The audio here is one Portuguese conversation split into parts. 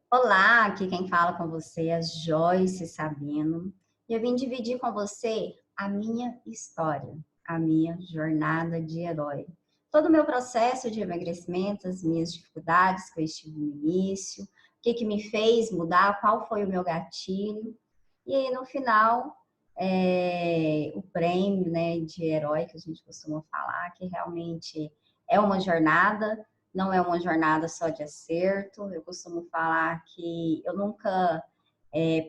Olá, aqui quem fala com você é Joyce Sabino e eu vim dividir com você a minha história, a minha jornada de herói. Todo o meu processo de emagrecimento, as minhas dificuldades que eu estive no início, o que me fez mudar, qual foi o meu gatilho e aí no final o prêmio, né, de herói que a gente costuma falar, que realmente é uma jornada, não é uma jornada só de acerto. Eu costumo falar que eu nunca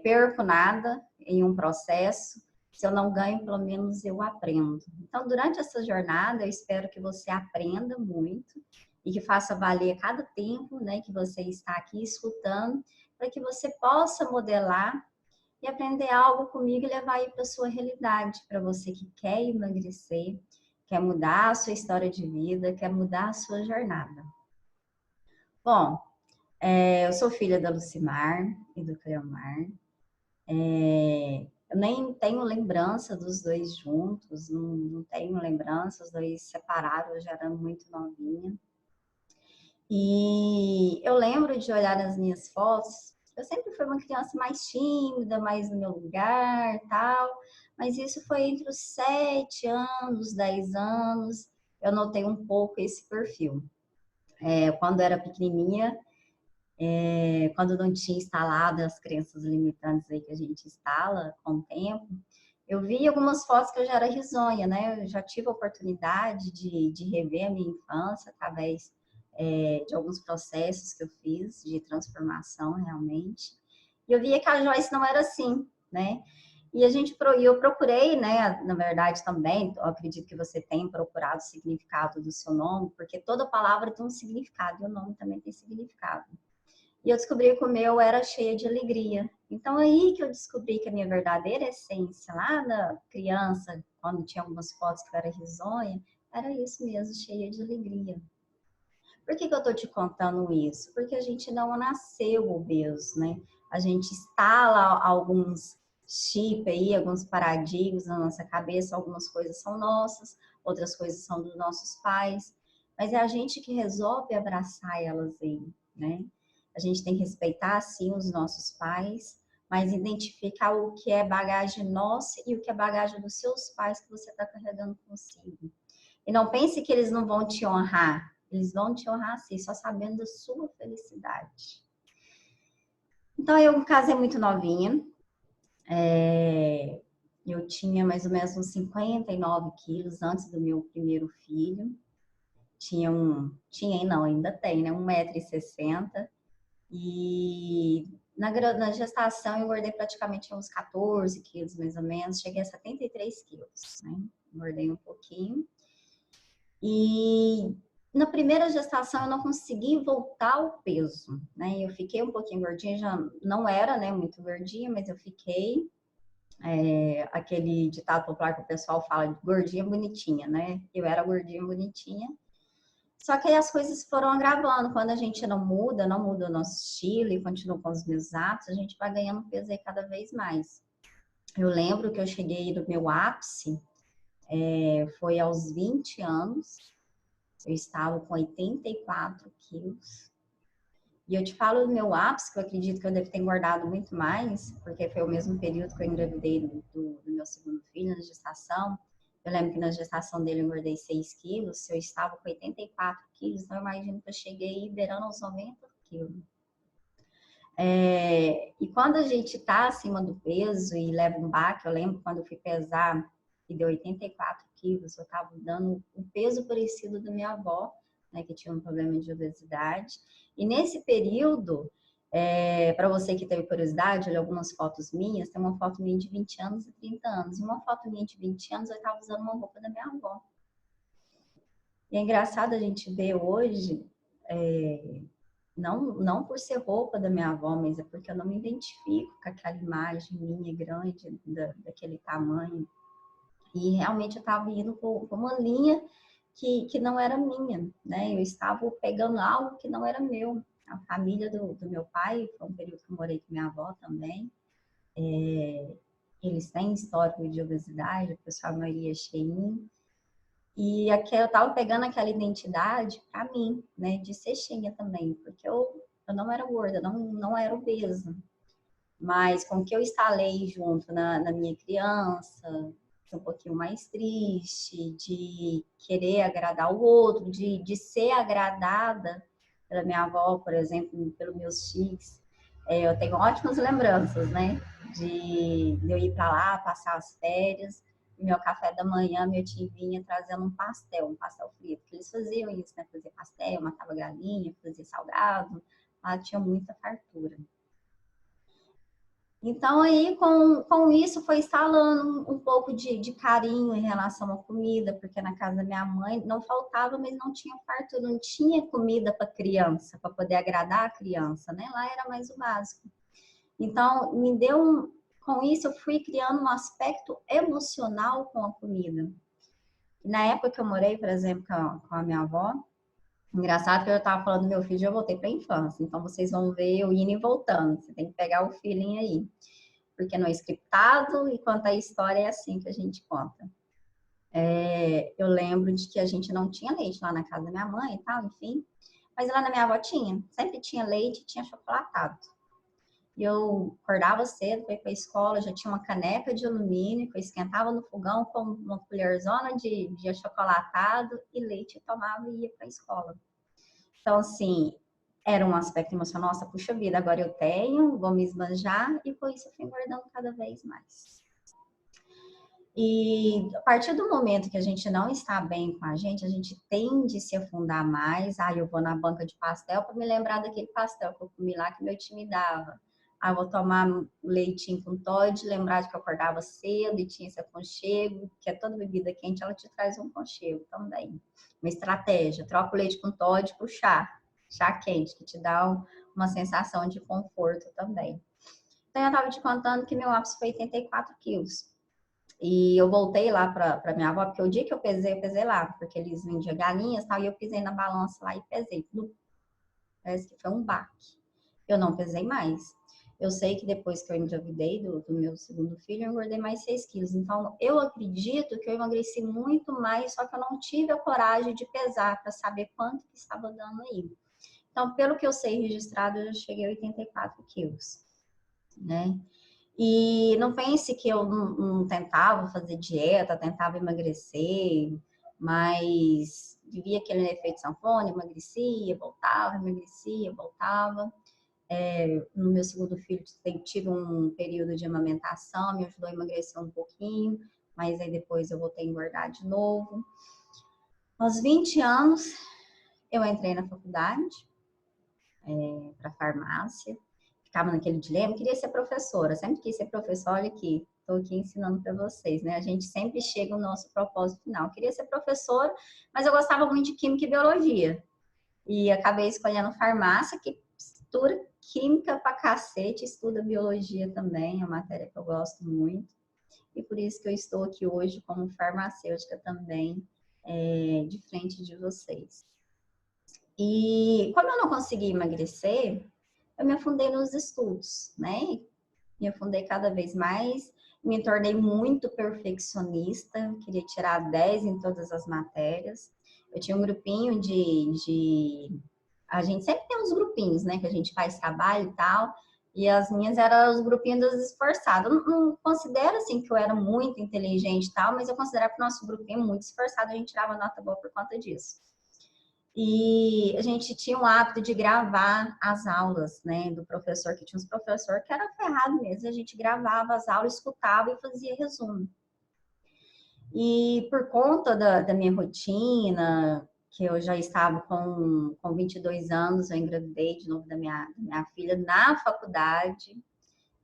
perco nada em um processo. Se eu não ganho, pelo menos eu aprendo. Então, durante essa jornada, eu espero que você aprenda muito e que faça valer cada tempo, né, que você está aqui escutando, para que você possa modelar e aprender algo comigo e levar aí para a sua realidade, para você que quer emagrecer, quer mudar a sua história de vida, quer mudar a sua jornada. Bom, eu sou filha da Lucimar e do Cleomar. Eu nem tenho lembrança dos dois juntos, não tenho lembrança, os dois separaram, eu já era muito novinha. E eu lembro de olhar nas minhas fotos, eu sempre fui uma criança mais tímida, mais no meu lugar, tal, mas isso foi entre os 7 anos, 10 anos, eu notei um pouco esse perfil. Quando eu era pequenininha, quando não tinha instalado as crenças limitantes aí que a gente instala com o tempo, eu vi algumas fotos que eu já era risonha, né? Eu já tive a oportunidade de rever a minha infância através de alguns processos que eu fiz de transformação realmente. E eu via que a Joyce não era assim, né? E eu procurei, né? Na verdade também, eu acredito que você tem procurado o significado do seu nome, porque toda palavra tem um significado e o nome também tem significado. E eu descobri que o meu era cheia de alegria. Então, aí que eu descobri que a minha verdadeira essência, lá na criança, quando tinha algumas fotos que eu era risonha, era isso mesmo, cheia de alegria. Por que eu tô te contando isso? Porque a gente não nasceu obeso, né? A gente instala alguns chip aí, alguns paradigmas na nossa cabeça, algumas coisas são nossas, outras coisas são dos nossos pais, mas é a gente que resolve abraçar elas aí, né? A gente tem que respeitar, sim, os nossos pais, mas identificar o que é bagagem nossa e o que é bagagem dos seus pais que você está carregando consigo. E não pense que eles não vão te honrar. Eles vão te honrar sim, só sabendo da sua felicidade. Então, eu casei muito novinha. Eu tinha mais ou menos uns 59 quilos antes do meu primeiro filho. Não, ainda tem, né? 1,60 m. E na gestação eu engordei praticamente uns 14 quilos, mais ou menos. Cheguei a 73 quilos, né? Engordei um pouquinho. E na primeira gestação eu não consegui voltar ao peso, né? Eu fiquei um pouquinho gordinha, já não era, né, muito gordinha, mas eu fiquei aquele ditado popular que o pessoal fala de gordinha bonitinha, né? Eu era gordinha bonitinha. Só que aí as coisas foram agravando. Quando a gente não muda o nosso estilo e continua com os meus hábitos, a gente vai ganhando peso aí cada vez mais. Eu lembro que eu cheguei no meu ápice, foi aos 20 anos, eu estava com 84 quilos. E eu te falo do meu ápice, que eu acredito que eu devo ter engordado muito mais, porque foi o mesmo período que eu engravidei do meu segundo filho, na gestação. Eu lembro que na gestação dele eu engordei 6 quilos, eu estava com 84 quilos, então eu imagino que eu cheguei beirando aos 90 quilos. E quando a gente está acima do peso e leva um baque, eu lembro quando eu fui pesar e deu 84 quilos, eu estava dando o peso parecido da minha avó, né, que tinha um problema de obesidade. E nesse período, para você que teve curiosidade, olha algumas fotos minhas, tem uma foto minha de 20 anos e 30 anos. E uma foto minha de 20 anos, eu estava usando uma roupa da minha avó. E é engraçado a gente ver hoje, não por ser roupa da minha avó, mas é porque eu não me identifico com aquela imagem minha grande, daquele tamanho. E realmente eu estava indo por uma linha que não era minha, né? Eu estava pegando algo que não era meu. A família do meu pai, foi um período que eu morei com minha avó também. Eles têm histórico de obesidade, a pessoa, a maioria é cheinha. E eu estava pegando aquela identidade para mim, né? De ser cheinha também, porque eu Eu não era gorda, não era obesa. Mas com o que eu instalei junto na minha criança, um pouquinho mais triste, de querer agradar o outro, de ser agradada pela minha avó, por exemplo, pelos meus tios. Eu tenho ótimas lembranças, né? De eu ir para lá, passar as férias, e meu café da manhã, meu tio vinha trazendo um pastel frito, porque eles faziam isso, né? Fazia pastel, matava galinha, fazia salgado, lá tinha muita fartura. Então, aí, com isso, foi instalando um pouco de carinho em relação à comida, porque na casa da minha mãe não faltava, mas não tinha farto, não tinha comida para criança, para poder agradar a criança, né? Lá era mais o básico. Então, com isso, eu fui criando um aspecto emocional com a comida. Na época que eu morei, por exemplo, com a minha avó, engraçado que eu estava falando do meu filho, eu voltei para a infância, então vocês vão ver eu indo e voltando, você tem que pegar o feeling aí, porque não é scriptado e conta a história é assim que a gente conta. Eu lembro de que a gente não tinha leite lá na casa da minha mãe e tal, enfim, mas lá na minha avó tinha, sempre tinha leite e tinha chocolatado. E eu acordava cedo para ir para a escola, já tinha uma caneca de alumínio que eu esquentava no fogão com uma colherzona de achocolatado e leite, eu tomava e ia para a escola. Então, assim, era um aspecto emocional, nossa, puxa vida, agora eu tenho, vou me esbanjar, e com isso eu fui engordando cada vez mais. E a partir do momento que a gente não está bem com a gente tende a se afundar mais. Eu vou na banca de pastel para me lembrar daquele pastel que eu comi lá que meu time dava. Eu vou tomar leitinho com Toddy, lembrar de que eu acordava cedo e tinha esse aconchego, que é toda bebida quente, ela te traz um aconchego também. Uma estratégia, troca o leite com Toddy por chá quente, que te dá uma sensação de conforto também. Então, eu estava te contando que meu ápice foi 84 quilos. E eu voltei lá para minha avó, porque o dia que eu pesei lá, porque eles vendiam galinhas e tal, e eu pisei na balança lá e pesei. Parece que foi um baque. Eu não pesei mais. Eu sei que depois que eu engravidei do meu segundo filho, eu engordei mais 6 quilos. Então, eu acredito que eu emagreci muito mais, só que eu não tive a coragem de pesar para saber quanto que estava dando aí. Então, pelo que eu sei registrado, eu já cheguei a 84 quilos, né? E não pense que eu não tentava fazer dieta, tentava emagrecer, mas vivia aquele efeito sanfona, emagrecia, voltava. No meu segundo filho, tive um período de amamentação, me ajudou a emagrecer um pouquinho, mas aí depois eu voltei a engordar de novo. Aos 20 anos, eu entrei na faculdade, para farmácia. Ficava naquele dilema, queria ser professora, sempre quis ser professora, olha aqui, estou aqui ensinando para vocês, né? A gente sempre chega ao nosso propósito final. Queria ser professora, mas eu gostava muito de química e biologia. E acabei escolhendo farmácia, que estuda química pra cacete, estuda biologia também, é uma matéria que eu gosto muito. E por isso que eu estou aqui hoje como farmacêutica também, de frente de vocês. E como eu não consegui emagrecer, eu me afundei nos estudos, né? Me afundei cada vez mais, me tornei muito perfeccionista, queria tirar 10 em todas as matérias. Eu tinha um grupinho A gente sempre tem uns grupinhos, né? Que a gente faz trabalho e tal. E as minhas eram os grupinhos dos esforçados. Eu não considero, assim, que eu era muito inteligente e tal, mas eu considero que o nosso grupinho muito esforçado, a gente tirava nota boa por conta disso. E a gente tinha o hábito de gravar as aulas, né, do professor, que tinha uns professores que era ferrado mesmo, a gente gravava as aulas, escutava e fazia resumo. E por conta da minha rotina, que eu já estava com 22 anos, eu engravidei de novo da minha filha na faculdade,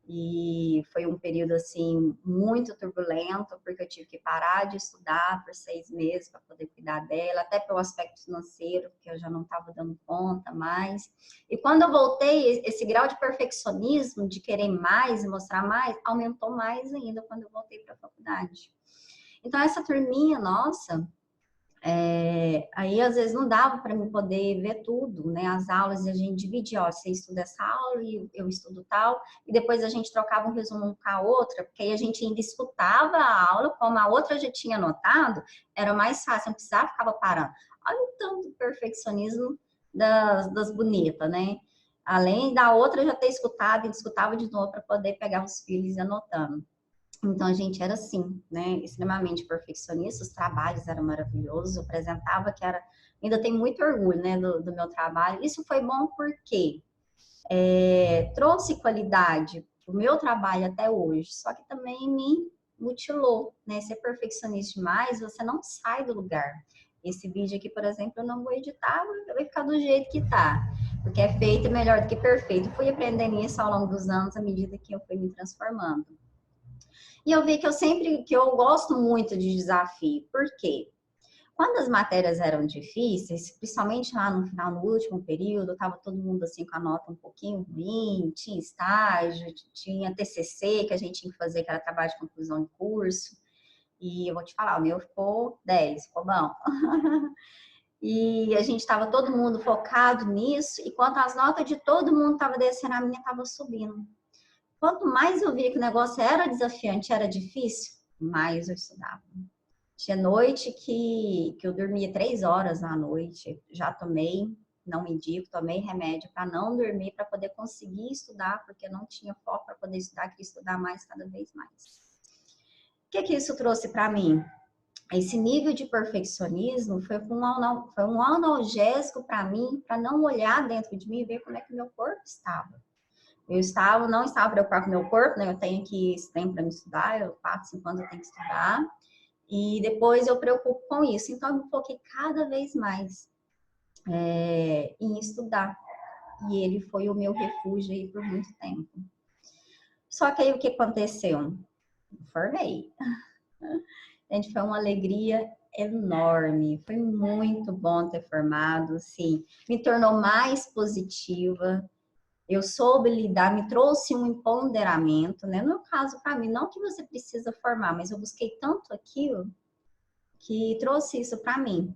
e foi um período, assim, muito turbulento, porque eu tive que parar de estudar por 6 meses para poder cuidar dela, até pelo aspecto financeiro, porque eu já não estava dando conta mais. E quando eu voltei, esse grau de perfeccionismo, de querer mais e mostrar mais, aumentou mais ainda quando eu voltei para a faculdade. Então, essa turminha nossa, aí às vezes não dava para mim poder ver tudo, né? As aulas a gente dividia, ó, você estuda essa aula e eu estudo tal, e depois a gente trocava um resumo com a outra, porque aí a gente ainda escutava a aula, como a outra já tinha anotado, era mais fácil, não precisava ficar parando. Olha o tanto de perfeccionismo das bonitas, né? Além da outra já ter escutado e escutava de novo para poder pegar os filhos e anotando. Então, a gente era assim, né, extremamente perfeccionista, os trabalhos eram maravilhosos, eu apresentava que era, ainda tenho muito orgulho, né, do meu trabalho. Isso foi bom porque trouxe qualidade para o meu trabalho até hoje, só que também me mutilou, né, ser perfeccionista demais, você não sai do lugar. Esse vídeo aqui, por exemplo, eu não vou editar, vai ficar do jeito que tá, porque é feito melhor do que perfeito. Fui aprendendo isso ao longo dos anos, à medida que eu fui me transformando. E eu vi que eu gosto muito de desafio. Por quê? Quando as matérias eram difíceis, principalmente lá no final, no último período, estava todo mundo assim com a nota um pouquinho ruim, tinha estágio, tinha TCC que a gente tinha que fazer, que era trabalho de conclusão de curso. E eu vou te falar, o meu ficou 10, ficou bom. E a gente estava todo mundo focado nisso, e quando as notas de todo mundo estavam descendo, a minha estava subindo. Quanto mais eu via que o negócio era desafiante, era difícil, mais eu estudava. Tinha noite que eu dormia 3 horas à noite, já tomei, não indico, tomei remédio para não dormir, para poder conseguir estudar, porque eu não tinha foco para poder estudar, queria estudar mais, cada vez mais. O que isso trouxe para mim? Esse nível de perfeccionismo foi um analgésico para mim, para não olhar dentro de mim e ver como é que meu corpo estava. Não estava preocupada com o meu corpo, né? Eu tenho que esse tempo para me estudar, eu 4, 5 anos eu tenho que estudar. E depois eu preocupo com isso. Então, eu me foquei cada vez mais em estudar. E ele foi o meu refúgio aí por muito tempo. Só que aí o que aconteceu? Eu formei. Gente, foi uma alegria enorme. Foi muito bom ter formado, sim. Me tornou mais positiva. Eu soube lidar, me trouxe um empoderamento, né? No caso, para mim, não que você precisa formar, mas eu busquei tanto aquilo que trouxe isso para mim.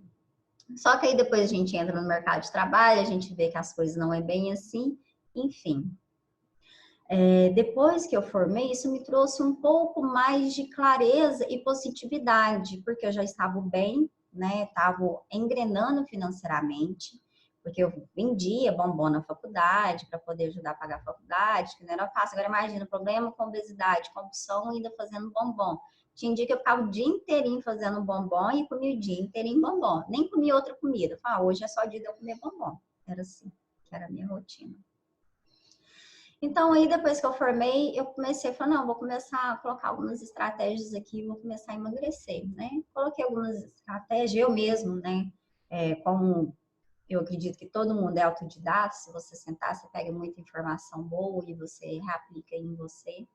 Só que aí depois a gente entra no mercado de trabalho, a gente vê que as coisas não é bem assim, enfim. Depois que eu formei, isso me trouxe um pouco mais de clareza e positividade, porque eu já estava bem, né? Estava engrenando financeiramente, porque eu vendia bombom na faculdade para poder ajudar a pagar a faculdade, que não era fácil. Agora imagina, problema com obesidade, compulsão, ainda fazendo bombom. Tinha dia que eu ficava o dia inteirinho fazendo bombom e comia o dia inteirinho bombom. Nem comia outra comida. Eu falava, hoje é só dia de eu comer bombom. Era assim, que era a minha rotina. Então, aí depois que eu formei, eu comecei a falar, não, vou começar a colocar algumas estratégias aqui, vou começar a emagrecer, né? Coloquei algumas estratégias, eu mesmo, né? Como eu acredito que todo mundo é autodidata, se você sentar, você pega muita informação boa e você reaplica em você.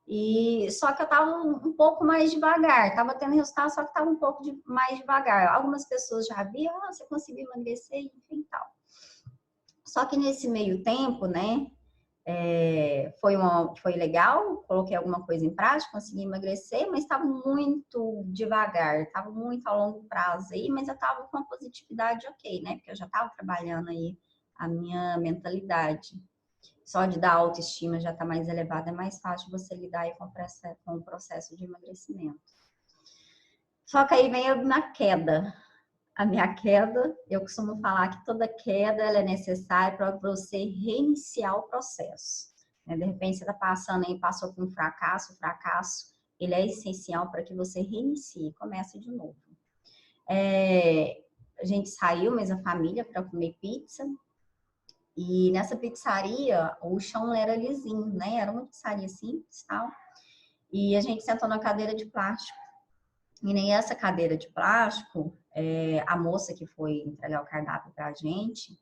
E só que eu estava um pouco mais devagar, estava tendo resultado, só que estava um pouco mais devagar. Algumas pessoas já viam, você conseguiu emagrecer, enfim, tal. Só que nesse meio tempo, né, foi legal, coloquei alguma coisa em prática, consegui emagrecer, mas estava muito devagar, estava muito a longo prazo aí, mas eu estava com uma positividade ok, né, porque eu já estava trabalhando aí a minha mentalidade. Só de dar autoestima já está mais elevada, é mais fácil você lidar aí com o processo de emagrecimento. Só que aí vem a minha queda. A minha queda, eu costumo falar que toda queda ela é necessária para você reiniciar o processo. De repente você está passando aí, passou por um fracasso, o fracasso ele é essencial para que você reinicie, comece de novo. A gente saiu, mas a família, para comer pizza. E nessa pizzaria, o chão era lisinho, né? Era uma pizzaria simples, tal. E a gente sentou na cadeira de plástico. E nem essa cadeira de plástico, a moça que foi entregar o cardápio pra gente,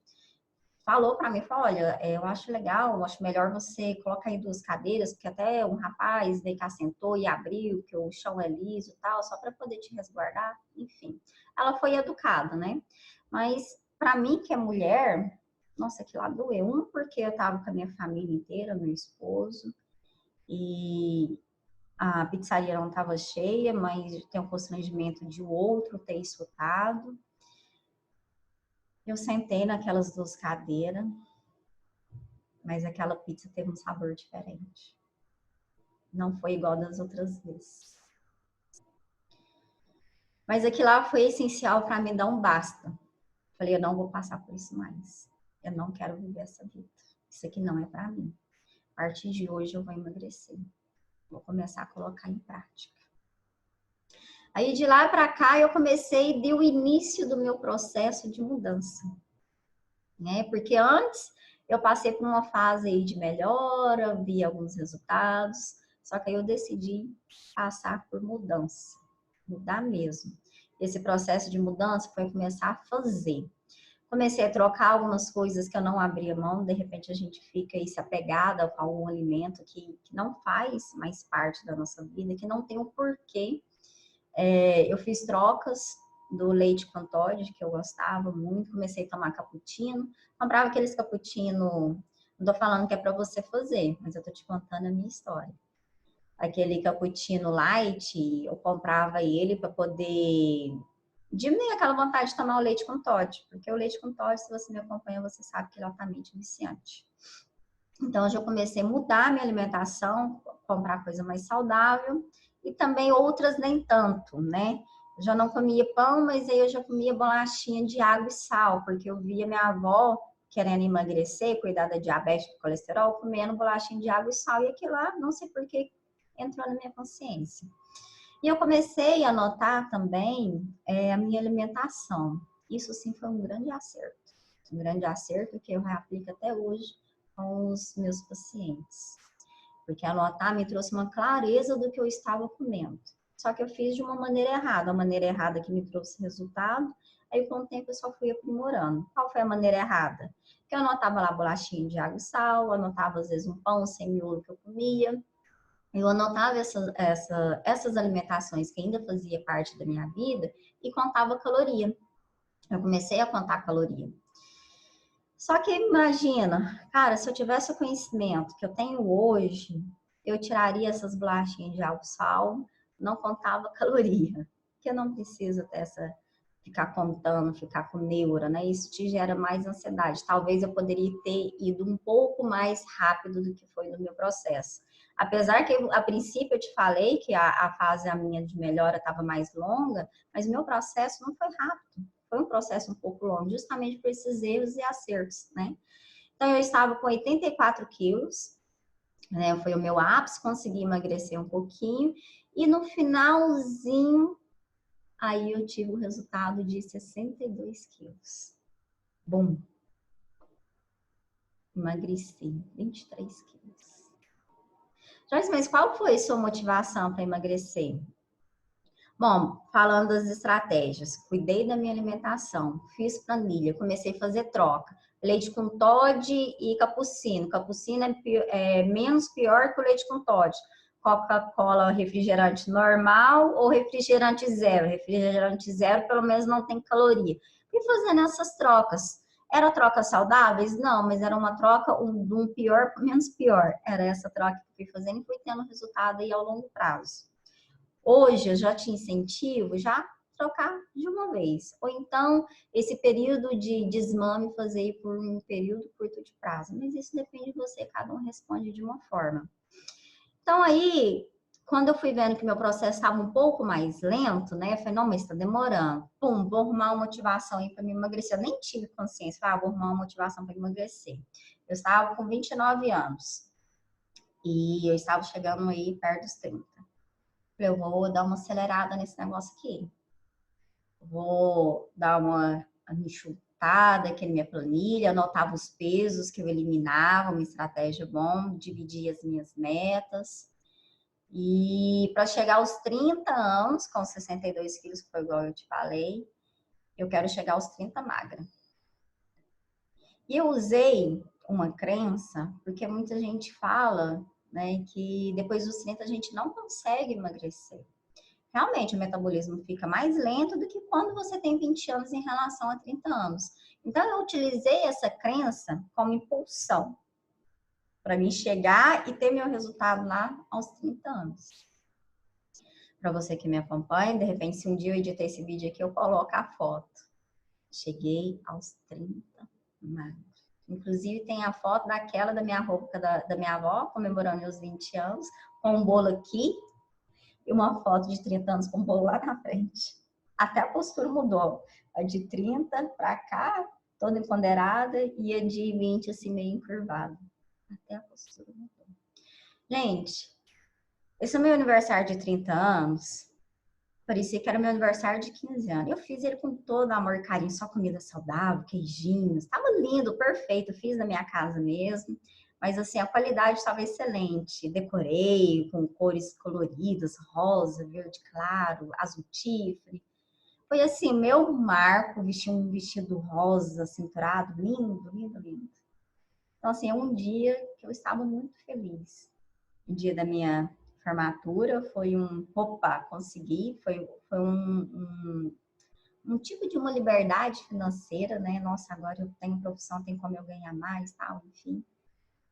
falou para mim, falou, olha, eu acho legal, eu acho melhor você colocar aí 2 cadeiras, porque até um rapaz veio cá, sentou e abriu, que o chão é liso e tal, só para poder te resguardar, enfim. Ela foi educada, né? Mas para mim, que é mulher, nossa, que lá doeu. Porque eu tava com a minha família inteira, meu esposo, e a pizzaria não estava cheia, mas tem um constrangimento de o outro ter escutado. Eu sentei naquelas 2 cadeiras, mas aquela pizza teve um sabor diferente. Não foi igual das outras vezes. Mas aquilo lá foi essencial para me dar um basta. Falei, eu não vou passar por isso mais. Eu não quero viver essa vida. isso aqui não é para mim. A partir de hoje eu vou emagrecer. Vou começar a colocar em prática. Aí de lá para cá eu comecei, deu o início do meu processo de mudança, né? Porque antes eu passei por uma fase aí de melhora, vi alguns resultados, só que aí eu decidi passar por mudança, mudar mesmo. Esse processo de mudança foi começar a fazer. Comecei a trocar algumas coisas que eu não abria mão, de repente a gente fica aí se apegada a algum alimento que não faz mais parte da nossa vida, que não tem um porquê. Eu fiz trocas do leite com Toddy, que eu gostava muito, comecei a tomar cappuccino, comprava aqueles cappuccino, não tô falando que é para você fazer, mas eu tô te contando a minha história. Aquele cappuccino light, eu comprava ele para poder diminuir aquela vontade de tomar o leite com Toddy, porque o leite com Toddy, se você me acompanha, você sabe que ele é altamente viciante. Então, eu já comecei a mudar a minha alimentação, comprar coisa mais saudável e também outras nem tanto, né? Eu já não comia pão, mas aí eu já comia bolachinha de água e sal, porque eu via minha avó querendo emagrecer, cuidar da diabetes, do colesterol, comendo bolachinha de água e sal, e aquilo lá, não sei por que, entrou na minha consciência. E eu comecei a notar também a minha alimentação. Isso sim foi um grande acerto que eu reaplico até hoje com os meus pacientes. Porque anotar me trouxe uma clareza do que eu estava comendo. Só que eu fiz de uma maneira errada, a maneira errada que me trouxe resultado, aí com o tempo eu só fui aprimorando. Qual foi a maneira errada? Que eu anotava lá bolachinha de água e sal, anotava às vezes um pão sem miolo que eu comia, eu anotava essas alimentações que ainda fazia parte da minha vida e contava caloria. Eu comecei a contar caloria. Só que imagina, cara, se eu tivesse o conhecimento que eu tenho hoje, eu tiraria essas bolachinhas de álcool sal, não contava caloria, porque eu não preciso ficar contando, ficar com neura, né? Isso te gera mais ansiedade. Talvez eu poderia ter ido um pouco mais rápido do que foi no meu processo. Apesar que a princípio eu te falei que a fase minha de melhora estava mais longa, mas meu processo não foi rápido. Foi um processo um pouco longo, justamente por esses erros e acertos, né? Então, eu estava com 84 quilos, né? Foi o meu ápice, consegui emagrecer um pouquinho. E no finalzinho, aí eu tive o resultado de 62 quilos. Bom, emagreci 23 quilos. Joyce, mas qual foi a sua motivação para emagrecer? Bom, falando das estratégias, cuidei da minha alimentação, fiz planilha, comecei a fazer troca. Leite com Toddy e cappuccino. Cappuccino é menos pior que o leite com Toddy. Coca-Cola, refrigerante normal ou refrigerante zero? Refrigerante zero, pelo menos, não tem caloria. E fazendo essas trocas. Era trocas saudáveis? Não, mas era uma troca de um pior para menos pior. Era essa troca que eu fui fazendo e fui tendo resultado aí ao longo prazo. Hoje eu já te incentivo já trocar de uma vez. Ou então, esse período de desmame fazer por um período curto de prazo. Mas isso depende de você, cada um responde de uma forma. Então aí, quando eu fui vendo que meu processo estava um pouco mais lento, né? Eu falei, não, mas está demorando. Pum, vou arrumar uma motivação aí para me emagrecer. Eu nem tive consciência, vou arrumar uma motivação para emagrecer. Eu estava com 29 anos. E eu estava chegando aí perto dos 30. Eu vou dar uma acelerada nesse negócio aqui. Vou dar uma enxutada aqui na minha planilha, anotava os pesos que eu eliminava, uma estratégia bom, dividir as minhas metas. E para chegar aos 30 anos, com 62 quilos, que foi igual eu te falei, eu quero chegar aos 30 magra. E eu usei uma crença, porque muita gente fala, né, que depois dos 30 a gente não consegue emagrecer. Realmente o metabolismo fica mais lento do que quando você tem 20 anos em relação a 30 anos. Então eu utilizei essa crença como impulsão para mim chegar e ter meu resultado lá aos 30 anos. Para você que me acompanha, de repente se um dia eu editar esse vídeo aqui, eu coloco a foto. Cheguei aos 30 magra. Inclusive tem a foto daquela da minha roupa da minha avó, comemorando meus 20 anos, com um bolo aqui e uma foto de 30 anos com um bolo lá na frente. Até a postura mudou. A de 30 para cá, toda empoderada, e a de 20, assim, meio encurvada. Até a postura mudou. Gente, esse é o meu aniversário de 30 anos. Parecia que era meu aniversário de 15 anos. Eu fiz ele com todo amor e carinho, só comida saudável, queijinhos. Estava lindo, perfeito. Fiz na minha casa mesmo. Mas, assim, a qualidade estava excelente. Decorei com cores coloridas, rosa, verde claro, azul tifre. Foi, assim, meu marco, vestir um vestido rosa, cinturado, lindo, lindo, lindo. Então, assim, é um dia que eu estava muito feliz. O dia da minha formatura foi opa, consegui, foi um tipo de uma liberdade financeira, né? Nossa, agora eu tenho profissão, tem como eu ganhar mais, tal, enfim.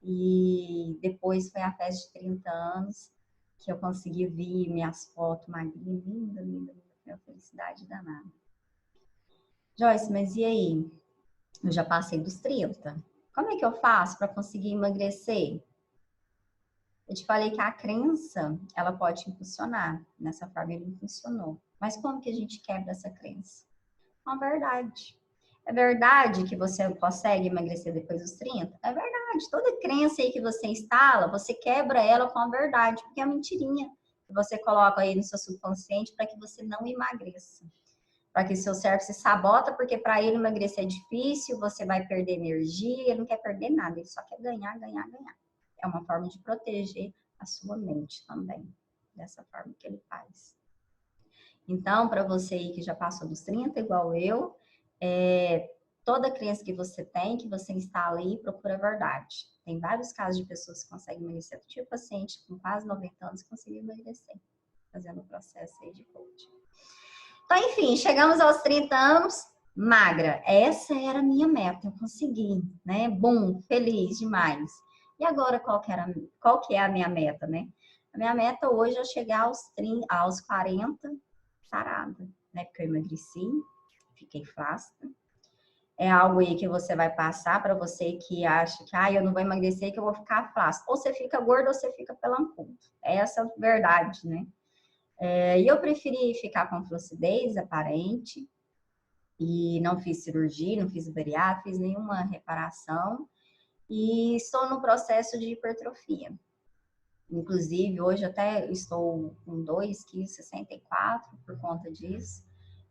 E depois foi a festa de 30 anos, que eu consegui ver minhas fotos magrinha, linda, linda, linda, foi uma felicidade danada. Joyce, mas e aí? Eu já passei dos 30. Como é que eu faço para conseguir emagrecer? Eu te falei que a crença, ela pode impulsionar. Nessa forma, ele funcionou. Mas como que a gente quebra essa crença? Com a verdade. É verdade que você consegue emagrecer depois dos 30? É verdade. Toda crença aí que você instala, você quebra ela com a verdade, porque é uma mentirinha que você coloca aí no seu subconsciente para que você não emagreça. Para que seu cérebro se sabota, porque para ele emagrecer é difícil, você vai perder energia, ele não quer perder nada, ele só quer ganhar, ganhar, ganhar. É uma forma de proteger a sua mente também, dessa forma que ele faz. Então, para você aí que já passou dos 30, igual eu, toda crença que você tem, que você instala aí, procura a verdade. Tem vários casos de pessoas que conseguem emagrecer. Eu tive paciente com quase 90 anos que conseguiu emagrecer, fazendo o processo aí de coaching. Então, enfim, chegamos aos 30 anos, magra. Essa era a minha meta, eu consegui, né? Bom, feliz demais. E agora, qual que é a minha meta, né? A minha meta hoje é chegar aos 40, sarada, né? Porque eu emagreci, fiquei flácida. É algo aí que você vai passar para você que acha que eu não vou emagrecer, que eu vou ficar flácida. Ou você fica gordo ou você fica pelancudo. Essa é a verdade, né? E eu preferi ficar com flacidez aparente e não fiz cirurgia, não fiz bariátrica, fiz nenhuma reparação e estou no processo de hipertrofia. Inclusive, hoje até estou com 2,64 kg por conta disso,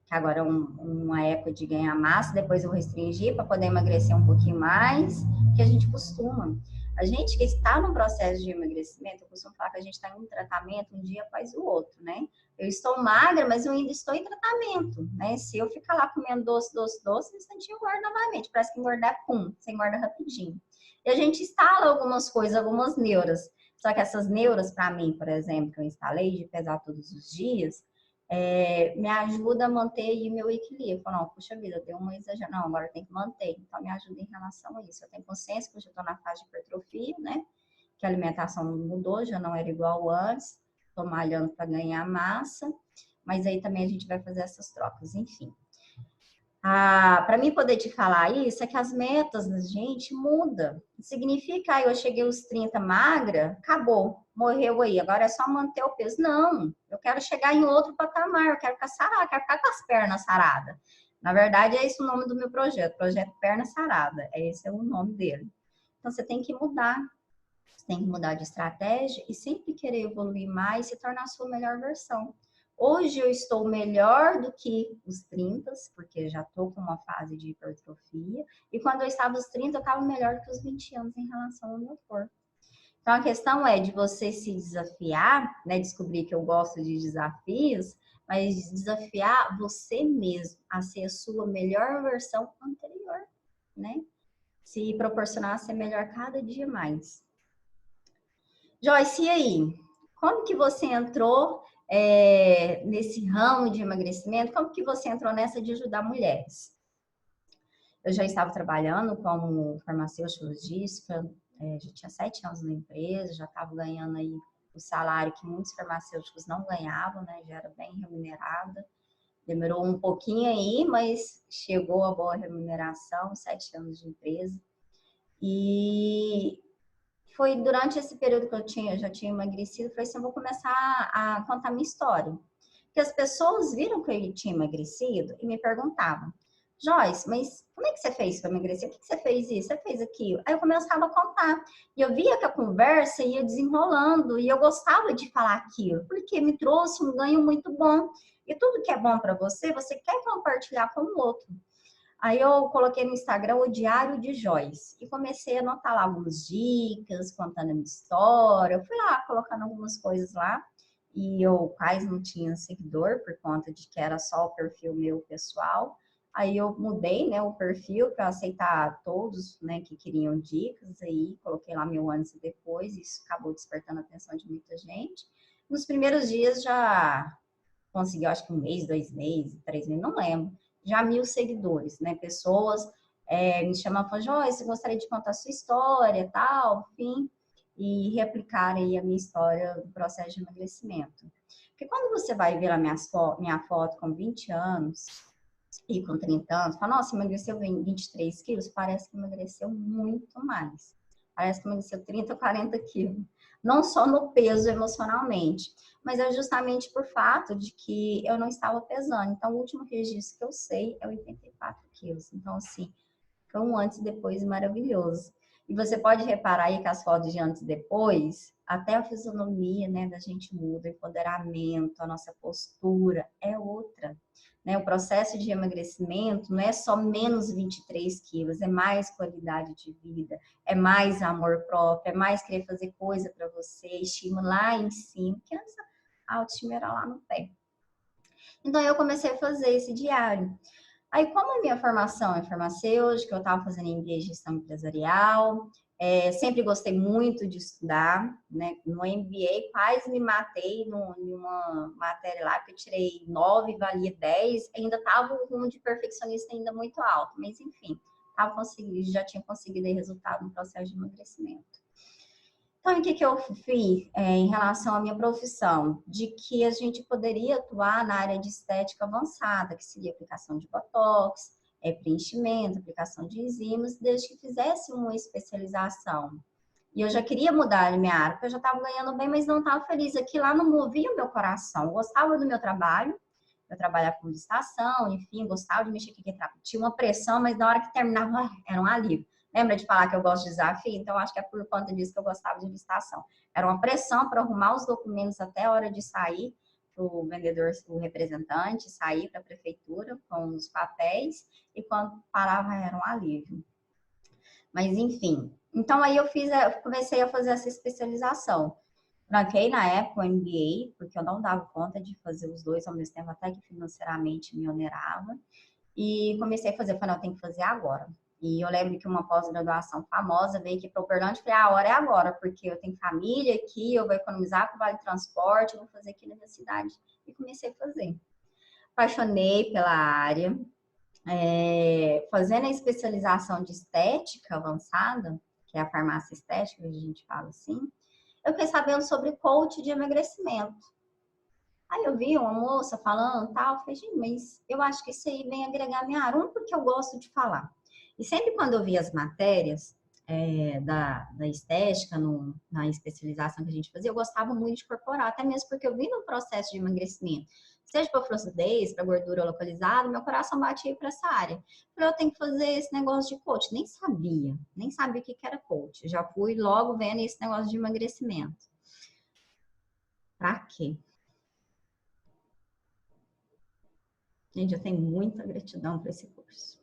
que agora é uma época de ganhar massa, depois eu vou restringir para poder emagrecer um pouquinho mais, que a gente costuma. A gente que está no processo de emagrecimento, eu costumo falar que a gente está em um tratamento um dia após o outro, né? Eu estou magra, mas eu ainda estou em tratamento, né? Se eu ficar lá comendo doce, doce, doce, no instantinho eu engordo novamente. Parece que engordar é pum, você engorda rapidinho. E a gente instala algumas coisas, algumas neuras. Só que essas neuras, para mim, por exemplo, que eu instalei de pesar todos os dias, me ajuda a manter aí meu equilíbrio. Falo, não, puxa vida, deu uma exagerada. Não, agora tem que manter. Então, me ajuda em relação a isso. Eu tenho consciência que eu já estou na fase de hipertrofia, né? Que a alimentação mudou, já não era igual antes. Estou malhando para ganhar massa. Mas aí também a gente vai fazer essas trocas, enfim. Para mim poder te falar isso, é que as metas da gente mudam. Significa, eu cheguei aos 30 magra, acabou, morreu aí, agora é só manter o peso. Não, eu quero chegar em outro patamar, eu quero ficar sarada, quero ficar com as pernas saradas. Na verdade, é esse o nome do meu projeto, Projeto Perna Sarada, esse é o nome dele. Então, você tem que mudar, você tem que mudar de estratégia e sempre querer evoluir mais e se tornar a sua melhor versão. Hoje eu estou melhor do que os 30, porque já estou com uma fase de hipertrofia. E quando eu estava nos 30, eu estava melhor do que os 20 anos em relação ao meu corpo. Então a questão é de você se desafiar, né? Descobrir que eu gosto de desafios, mas desafiar você mesmo a ser a sua melhor versão anterior, né? Se proporcionar a ser melhor cada dia mais. Joyce, e aí? Como que você entrou nesse ramo de emagrecimento? Como que você entrou nessa de ajudar mulheres? Eu já estava trabalhando como farmacêutica logística, já tinha 7 anos na empresa, já estava ganhando aí o salário que muitos farmacêuticos não ganhavam, né? Já era bem remunerada. Demorou um pouquinho aí, mas chegou a boa remuneração, 7 anos de empresa. E foi durante esse período que eu já tinha emagrecido, falei assim, eu vou começar a contar minha história. Porque as pessoas viram que eu tinha emagrecido e me perguntavam, Joyce, mas como é que você fez para emagrecer? O que você fez isso? Você fez aquilo? Aí eu começava a contar. E eu via que a conversa ia desenrolando e eu gostava de falar aquilo, porque me trouxe um ganho muito bom. E tudo que é bom para você, você quer compartilhar com o outro. Aí eu coloquei no Instagram o Diário de Joyce e comecei a anotar lá algumas dicas, contando a minha história. Eu fui lá colocando algumas coisas lá e eu quase não tinha seguidor por conta de que era só o perfil meu pessoal. Aí eu mudei, né, o perfil para aceitar todos, né, que queriam dicas. Aí coloquei lá meu antes e depois. Isso acabou despertando a atenção de muita gente. Nos primeiros dias já consegui, acho que um mês, 2 meses, 3 meses, não lembro. Já 1.000 seguidores, né? Pessoas me chamam e falam, Joyce, gostaria de contar a sua história, tal, enfim, e replicar aí a minha história do processo de emagrecimento. Porque quando você vai ver a minha foto com 20 anos e com 30 anos, fala, nossa, emagreceu 23 quilos, parece que emagreceu muito mais. Parece que emagreceu 30, 40 quilos. Não só no peso emocionalmente, mas é justamente por fato de que eu não estava pesando. Então, o último registro que eu sei é 84 quilos. Então, assim, foi um antes e depois maravilhoso. E você pode reparar aí que as fotos de antes e depois, até a fisionomia, né, da gente muda, o empoderamento, a nossa postura é outra. Né? O processo de emagrecimento não é só menos 23 quilos, é mais qualidade de vida, é mais amor próprio, é mais querer fazer coisa para você, estímulo lá em cima, que antes a autoestima era lá no pé. Então eu comecei a fazer esse diário. Aí, como a minha formação é farmacêutica, eu estava fazendo MBA em gestão empresarial, sempre gostei muito de estudar, né? No MBA quase me matei numa matéria lá que eu tirei 9, valia 10, ainda estava o rumo de perfeccionista ainda muito alto, mas enfim, já tinha conseguido resultado no processo de emagrecimento. Então, o que eu fiz em relação à minha profissão? De que a gente poderia atuar na área de estética avançada, que seria aplicação de botox, preenchimento, aplicação de enzimas, desde que fizesse uma especialização. E eu já queria mudar a minha área, porque eu já estava ganhando bem, mas não estava feliz. Aqui lá não movia o meu coração. Eu gostava do meu trabalho, eu trabalhava com licitação, enfim, gostava de mexer com aqui. Tinha uma pressão, mas na hora que terminava, era um alívio. Lembra de falar que eu gosto de desafio? Então, acho que é por conta disso que eu gostava de licitação. Era uma pressão para arrumar os documentos até a hora de sair para o vendedor, o representante, sair para a prefeitura com os papéis, e quando parava era um alívio. Mas, enfim. Então, aí eu comecei a fazer essa especialização. Tranquei na época o MBA, porque eu não dava conta de fazer os dois ao mesmo tempo, até que financeiramente me onerava. E comecei a fazer, eu falei, não, eu tenho que fazer agora. E eu lembro que uma pós-graduação famosa veio aqui para Uberlândia e falei, a hora é agora, porque eu tenho família aqui, eu vou economizar com o vale transporte, eu vou fazer aqui na minha cidade. E comecei a fazer. Apaixonei pela área, fazendo a especialização de estética avançada, que é a farmácia estética, que a gente fala assim, eu fiquei sabendo sobre coach de emagrecimento. Aí eu vi uma moça falando tal, eu falei, gente, mas eu acho que isso aí vem agregar minha área, porque eu gosto de falar. E sempre quando eu vi as matérias da estética, na especialização que a gente fazia, eu gostava muito de incorporar, até mesmo porque eu vi no processo de emagrecimento, seja para flacidez, para gordura localizada, meu coração batia para essa área. Eu falei, eu tenho que fazer esse negócio de coach. Nem sabia o que era coach. Já fui logo vendo esse negócio de emagrecimento. Pra quê? Gente, eu tenho muita gratidão por esse curso.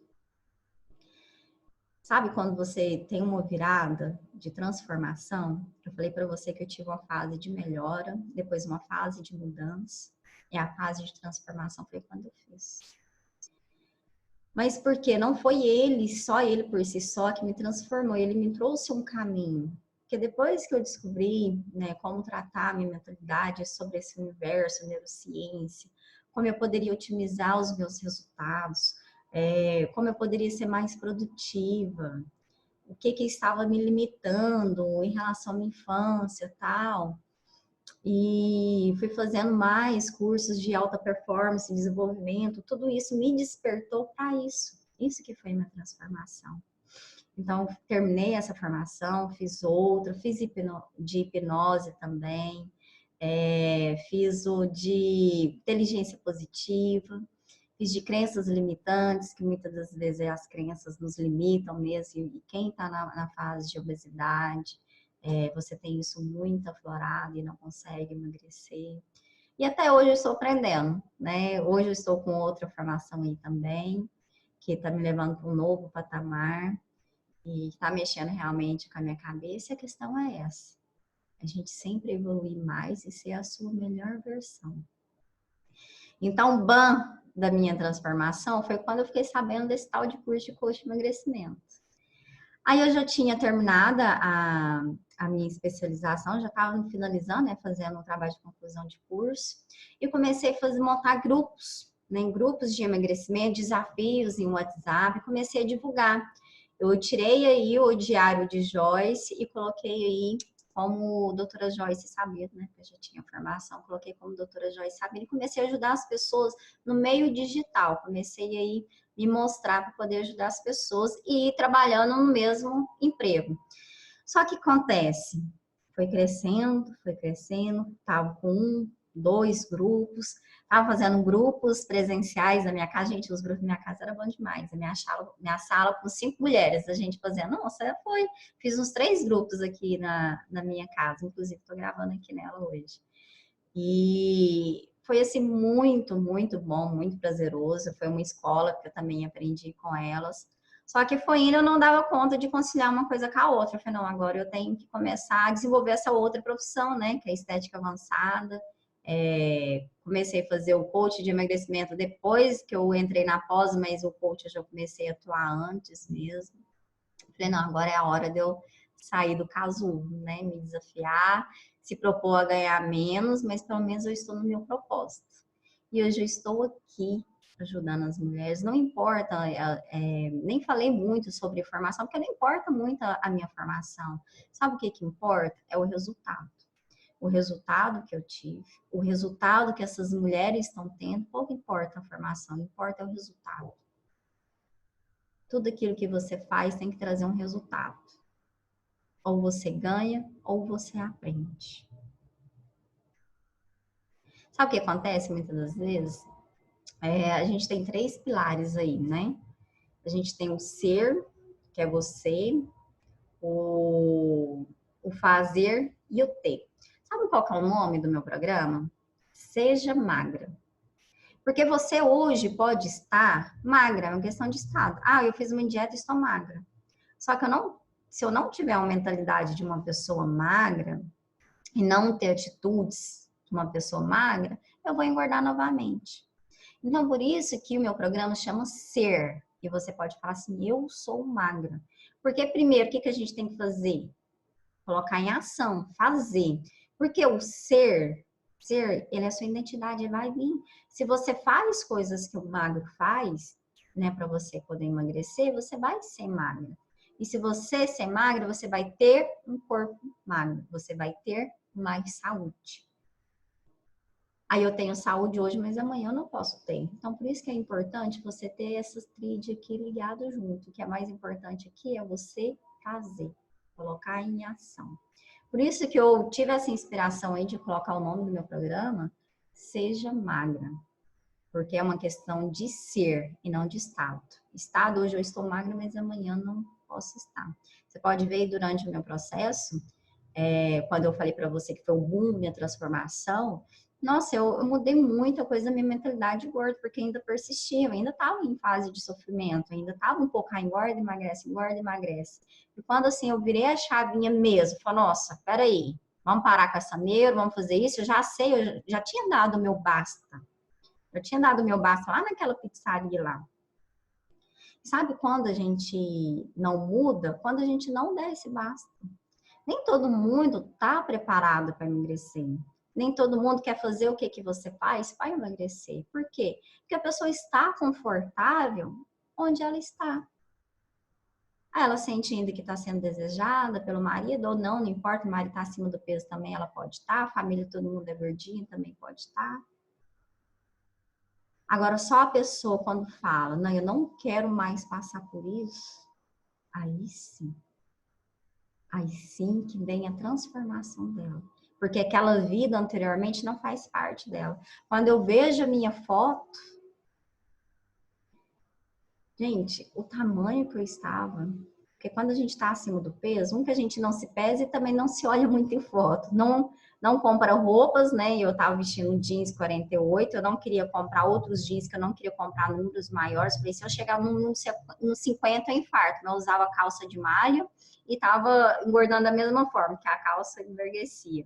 Sabe quando você tem uma virada de transformação? Eu falei para você que eu tive uma fase de melhora, depois uma fase de mudança, e a fase de transformação foi quando eu fiz. Mas porque não foi ele, só ele por si só, que me transformou, ele me trouxe um caminho. Porque depois que eu descobri, né, como tratar a minha mentalidade sobre esse universo, neurociência, como eu poderia otimizar os meus resultados, como eu poderia ser mais produtiva, o que estava me limitando em relação à minha infância, tal. E fui fazendo mais cursos de alta performance, desenvolvimento, tudo isso me despertou para isso. Isso que foi minha transformação. Então, terminei essa formação, fiz outra, fiz de hipnose também, fiz o de inteligência positiva. fiz de crenças limitantes, que muitas das vezes as crenças nos limitam mesmo, e quem está na fase de obesidade, você tem isso muito aflorado e não consegue emagrecer. E até hoje eu estou aprendendo, né? Hoje eu estou com outra formação aí também, que está me levando para um novo patamar e está mexendo realmente com a minha cabeça. E a questão é essa: a gente sempre evoluir mais e ser a sua melhor versão. Então, o ban da minha transformação foi quando eu fiquei sabendo desse tal de curso de coach de emagrecimento. Aí eu já tinha terminado a minha especialização, já estava finalizando, né, fazendo um trabalho de conclusão de curso, e comecei a montar grupos, né, em grupos de emagrecimento, desafios em WhatsApp, e comecei a divulgar. Eu tirei aí o Diário de Joyce e coloquei aí como doutora Joyce Sabino, né, que eu já tinha formação, coloquei como doutora Joyce Sabino e comecei a ajudar as pessoas no meio digital, comecei aí me mostrar para poder ajudar as pessoas e ir trabalhando no mesmo emprego. Só que acontece, foi crescendo, estava com 1, 2 grupos, estava fazendo grupos presenciais na minha casa. Gente, os grupos da minha casa eram bons demais. A minha sala com 5 mulheres, a gente fazendo, nossa, fiz uns 3 grupos aqui na minha casa, inclusive estou gravando aqui nela hoje. E foi assim muito, muito bom, muito prazeroso. Foi uma escola que eu também aprendi com elas. Só que foi indo, eu não dava conta de conciliar uma coisa com a outra. Eu falei, não, agora eu tenho que começar a desenvolver essa outra profissão, né? Que é a estética avançada. Comecei a fazer o coach de emagrecimento depois que eu entrei na pós, mas o coach eu já comecei a atuar antes mesmo. Falei, não, agora é a hora de eu sair do casulo, né? Me desafiar, se propor a ganhar menos, mas pelo menos eu estou no meu propósito. E hoje eu estou aqui ajudando as mulheres. Não importa, nem falei muito sobre formação, porque não importa muito a minha formação. Sabe o que importa? É o resultado. O resultado que eu tive, o resultado que essas mulheres estão tendo, pouco importa a formação, importa é o resultado. Tudo aquilo que você faz tem que trazer um resultado. Ou você ganha, ou você aprende. Sabe o que acontece muitas das vezes? A gente tem 3 pilares aí, né? A gente tem o ser, que é você, o fazer e o ter. Sabe qual que é o nome do meu programa? Seja magra. Porque você hoje pode estar magra, é uma questão de estado. Ah, eu fiz uma dieta e estou magra. Só que se eu não tiver uma mentalidade de uma pessoa magra e não ter atitudes de uma pessoa magra, eu vou engordar novamente. Então, por isso que o meu programa chama Ser. E você pode falar assim, eu sou magra. Porque primeiro, o que a gente tem que fazer? Colocar em ação, fazer. Porque o ser, ele é a sua identidade, ele vai vir. Se você faz coisas que o magro faz, né, para você poder emagrecer, você vai ser magra. E se você ser magra, você vai ter um corpo magro, você vai ter mais saúde. Aí eu tenho saúde hoje, mas amanhã eu não posso ter. Então, por isso que é importante você ter essas tríades aqui ligadas junto. O que é mais importante aqui é você fazer, colocar em ação. Por isso que eu tive essa inspiração aí de colocar o nome do meu programa, Seja Magra. Porque é uma questão de ser e não de estado. Estado, hoje eu estou magra, mas amanhã não posso estar. Você pode ver durante o meu processo, quando eu falei para você que foi o boom da minha transformação, nossa, eu mudei muita coisa na minha mentalidade gorda, porque ainda persistia, eu ainda estava em fase de sofrimento, ainda estava um pouco, engorda, emagrece, engorda, emagrece. E quando assim eu virei a chavinha mesmo, falei, nossa, peraí, vamos parar com essa neura, vamos fazer isso, eu já sei, eu já tinha dado o meu basta. Eu tinha dado o meu basta lá naquela pizzaria lá. Sabe quando a gente não muda? Quando a gente não dá esse basta. Nem todo mundo está preparado para emagrecer. Nem todo mundo quer fazer o que você faz para emagrecer. Por quê? Porque a pessoa está confortável onde ela está. Ela sente ainda que está sendo desejada pelo marido ou não, não importa, o marido está acima do peso também, ela pode estar, a família, todo mundo é gordinho, também pode estar. Agora, só a pessoa quando fala, não, eu não quero mais passar por isso, aí sim que vem a transformação dela. Porque aquela vida anteriormente não faz parte dela. Quando eu vejo a minha foto, Gente, o tamanho que eu estava, porque quando a gente está acima do peso, que a gente não se pesa e também não se olha muito em foto. Não compra roupas, né? Eu estava vestindo jeans 48, eu não queria comprar outros jeans, que eu não queria comprar números maiores. Falei, se eu chegar no 50, eu infarto. Eu usava calça de malha e estava engordando da mesma forma, que a calça enverguecia.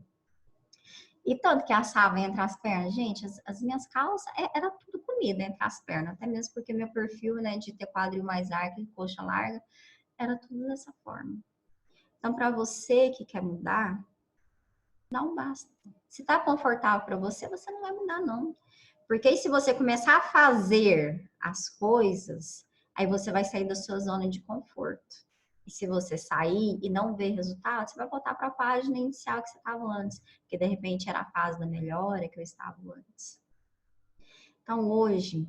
E tanto que assava entre as pernas. Gente, as minhas calças, era tudo comida entre as pernas. Até mesmo porque meu perfil, né, de ter quadril mais largo e coxa larga, era tudo dessa forma. Então, para você que quer mudar, não basta. Se tá confortável para você, você não vai mudar, não. Porque aí, se você começar a fazer as coisas, aí você vai sair da sua zona de conforto. E se você sair e não ver resultado, você vai voltar para a página inicial que você estava antes, porque de repente era a fase da melhora que eu estava antes. Então, hoje,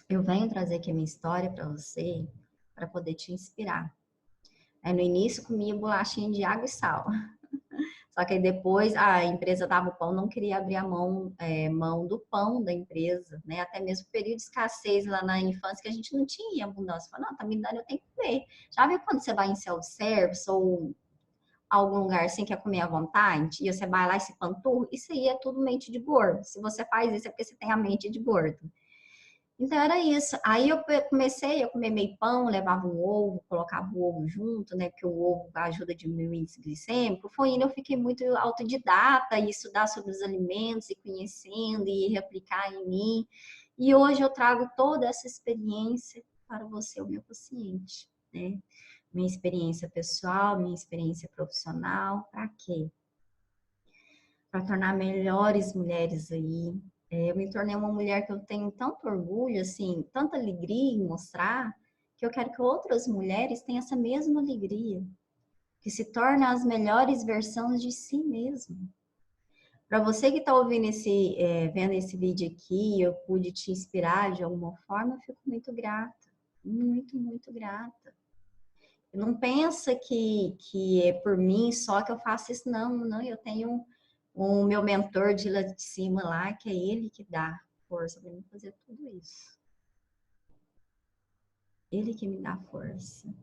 eu venho trazer aqui a minha história para você, para poder te inspirar. No início, comia bolachinha de água e sal. Só que aí depois a empresa dava o pão, não queria abrir a mão do pão da empresa, né? Até mesmo período de escassez lá na infância, que a gente não tinha abundância. Falei, não, tá me dando, eu tenho que comer. Já viu quando você vai em self-service ou algum lugar assim que quer comer à vontade, e você vai lá e se panturra? Isso aí é tudo mente de gordo. Se você faz isso é porque você tem a mente de gordo. Então era isso. Aí eu comecei a comer meio pão, levava um ovo, colocava o ovo junto, né? Porque o ovo ajuda a diminuir o índice glicêmico. Foi indo, eu fiquei muito autodidata e estudar sobre os alimentos e conhecendo e replicar em mim. E hoje eu trago toda essa experiência para você, o meu paciente, né? Minha experiência pessoal, minha experiência profissional, para quê? Para tornar melhores mulheres aí. Eu me tornei uma mulher que eu tenho tanto orgulho, assim, tanta alegria em mostrar, que eu quero que outras mulheres tenham essa mesma alegria, que se tornem as melhores versões de si mesmo. Para você que está vendo esse vídeo aqui, eu pude te inspirar de alguma forma, eu fico muito grata, muito, muito grata. Não pensa que é por mim só que eu faço isso, não, eu tenho o meu mentor de lá de cima lá, que é ele que dá força para mim fazer tudo isso. Ele que me dá força.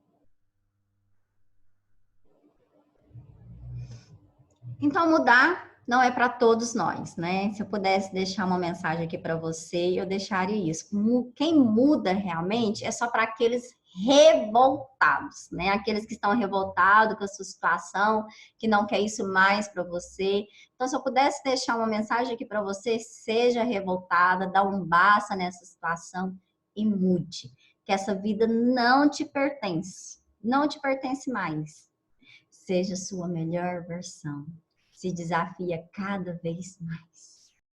Então, mudar não é para todos nós, né? Se eu pudesse deixar uma mensagem aqui para você, eu deixaria isso. Quem muda realmente é só para aqueles revoltados, né? Aqueles que estão revoltados com a sua situação, que não quer isso mais para você. Então, se eu pudesse deixar uma mensagem aqui para você, seja revoltada, dá um basta nessa situação e mude. Que essa vida não te pertence, não te pertence mais. Seja a sua melhor versão. Se desafia cada vez mais.